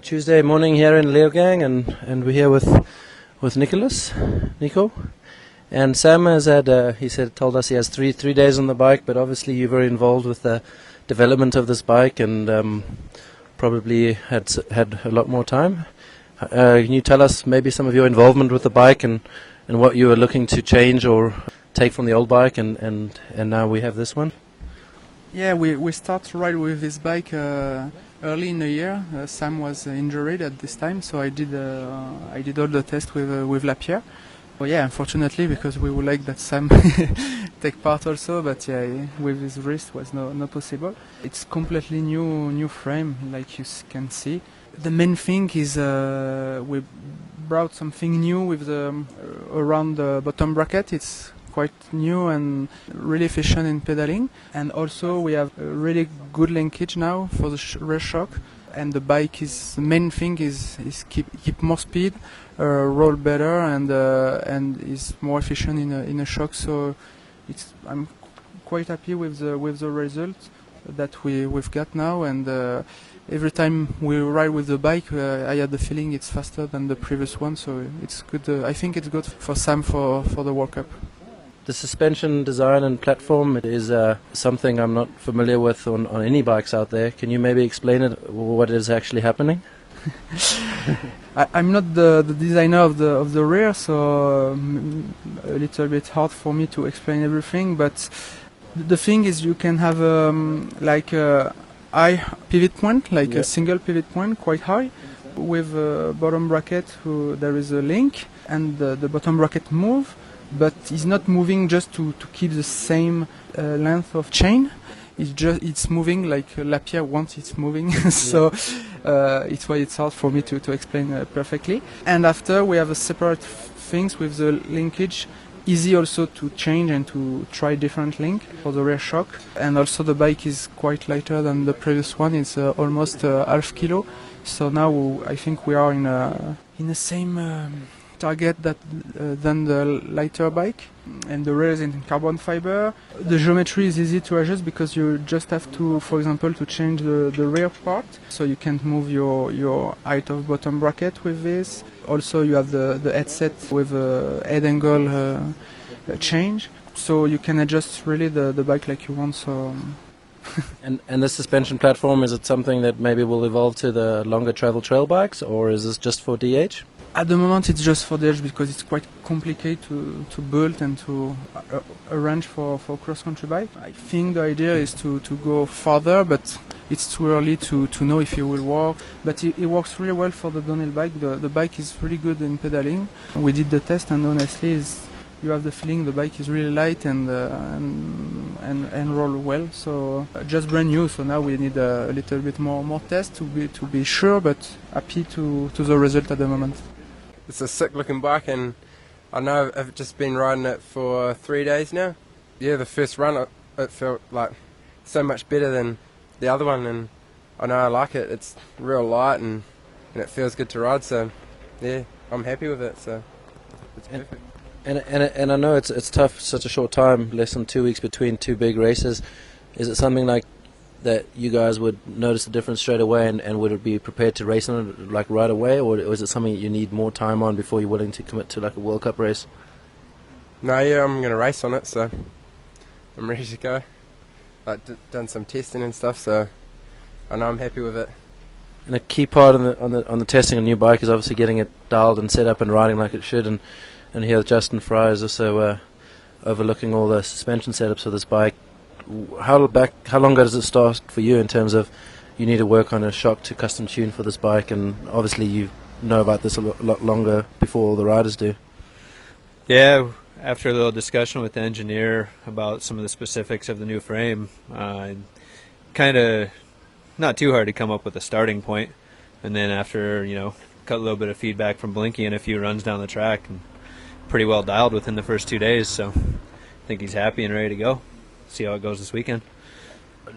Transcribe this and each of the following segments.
Tuesday morning here in Leogang, and we're here with Nico, and Sam has had told us he has three days on the bike, but obviously you're very involved with the development of this bike and probably had a lot more time. Can you tell us maybe some of your involvement with the bike and what you were looking to change or take from the old bike and now we have this one? Yeah, we start to ride with this bike early in the year. Sam was injured at this time, so I did all the tests with Lapierre. Well, yeah, unfortunately, because we would like that Sam take part also, but yeah, with his wrist was not possible. It's completely new frame, like you can see. The main thing is we brought something new with around the bottom bracket. It's quite new and really efficient in pedaling, and also we have a really good linkage now for the rear shock, and the bike is the main thing is keep more speed, roll better, and is more efficient in a shock. So I'm quite happy with the result that we've got now, and every time we ride with the bike I had the feeling it's faster than the previous one, so it's good. I think it's good for Sam for the World Cup. The suspension design and platform is something I'm not familiar with on any bikes out there. Can you maybe explain what is actually happening? I'm not the designer of the rear, so a little bit hard for me to explain everything. But the thing is, you can have like a high pivot point, like a single pivot point, quite high, with a bottom bracket. There is a link, and the bottom bracket move. But it's not moving just to keep the same length of chain. It's moving like Lapierre wants it's moving. So it's why it's hard for me to explain perfectly. And after we have a separate things with the linkage, easy also to change and to try different link for the rear shock. And also the bike is quite lighter than the previous one. It's almost half kilo. So now I think we are in the same target than the lighter bike, and the rear is in carbon fiber. The geometry is easy to adjust because you just have to, for example, to change the rear part, so you can move your height of bottom bracket with this. Also you have the headset with a head angle change, so you can adjust really the bike like you want. So and the suspension platform, is it something that maybe will evolve to the longer travel trail bikes, or is this just for DH? At the moment it's just for the edge because it's quite complicated to build and to arrange for cross-country bike. I think the idea is to go farther, but it's too early to know if it will work. But it works really well for the downhill bike. The bike is really good in pedaling. We did the test, and honestly you have the feeling the bike is really light and roll well. So just brand new. So now we need a little bit more tests to be sure, but happy to the result at the moment. It's a sick looking bike, and I know I've just been riding it for 3 days now. Yeah, the first run it felt like so much better than the other one, and I know I like it. It's real light and it feels good to ride, so yeah, I'm happy with it, so it's perfect. And I know it's tough, such a short time, less than 2 weeks between two big races. Is it something like that you guys would notice the difference straight away and would it be prepared to race on it like right away, or is it something you need more time on before you're willing to commit to like a World Cup race? No, yeah, I'm going to race on it, so I'm ready to go. Like done some testing and stuff, so I know I'm happy with it. And a key part on the testing of a new bike is obviously getting it dialed and set up and riding like it should, and here Justin Fry is also overlooking all the suspension setups for this bike. How long ago does it start for you in terms of you need to work on a shock to custom tune for this bike, and obviously you know about this a lot longer before all the riders do? Yeah, after a little discussion with the engineer about some of the specifics of the new frame, kind of not too hard to come up with a starting point, and then after got a little bit of feedback from Blinky and a few runs down the track, and pretty well dialed within the first 2 days, so I think he's happy and ready to go. See how it goes this weekend.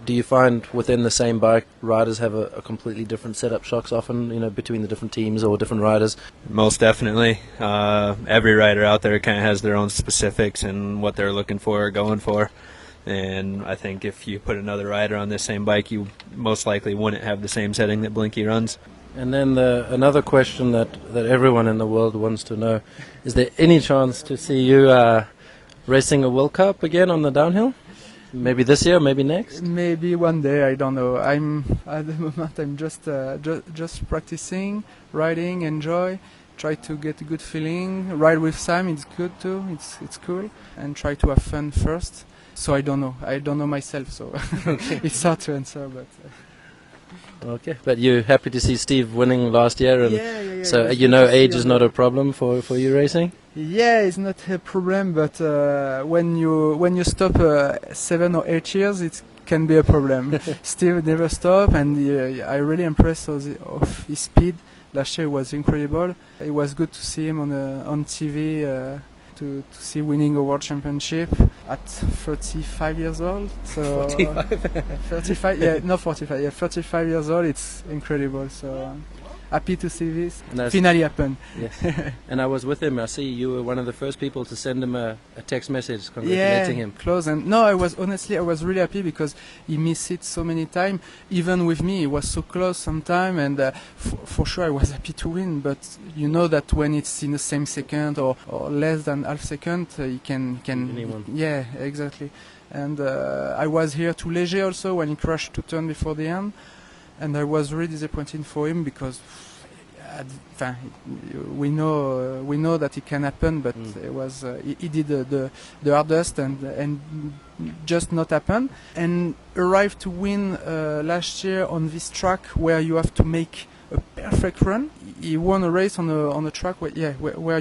Do you find within the same bike riders have a completely different setup shocks often, between the different teams or different riders? Most definitely. Every rider out there kind of has their own specifics and what they're looking for or going for. And I think if you put another rider on this same bike, you most likely wouldn't have the same setting that Blinky runs. And then another question that everyone in the world wants to know, is there any chance to see you racing a World Cup again on the downhill? Maybe this year, maybe next? Maybe one day, I don't know. I'm at the moment I'm just practicing, riding, enjoy, try to get a good feeling. Ride with Sam, it's good too. It's cool, and try to have fun first. So I don't know myself. So it's hard to answer, but. Okay, but you're happy to see Steve winning last year, and Yeah. so you know age is not a problem for you racing? Yeah, it's not a problem, but when you stop 7 or 8 years, it can be a problem. Steve never stop, and I really impressed of his speed. Last year was incredible. It was good to see him on TV. To see winning a world championship at 35 years old. So 45? 35, yeah, not 45, yeah, 35 years old, it's incredible. So happy to see this finally happen. Yes. And I was with him. I see you were one of the first people to send him a text message congratulating him. Close. And no, I was really happy because he missed it so many times. Even with me, he was so close sometime, and for sure I was happy to win. But you know that when it's in the same second or less than half second, he can anyone. Yeah, exactly. And I was here to Léger also when he crashed 2 turns before the end. And I was really disappointed for him because we know that it can happen, but it was he did the hardest and just not happen, and arrived to win last year on this track where you have to make a perfect run. He won a race on a track where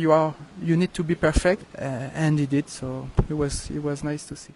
you need to be perfect, and he did. So it was nice to see.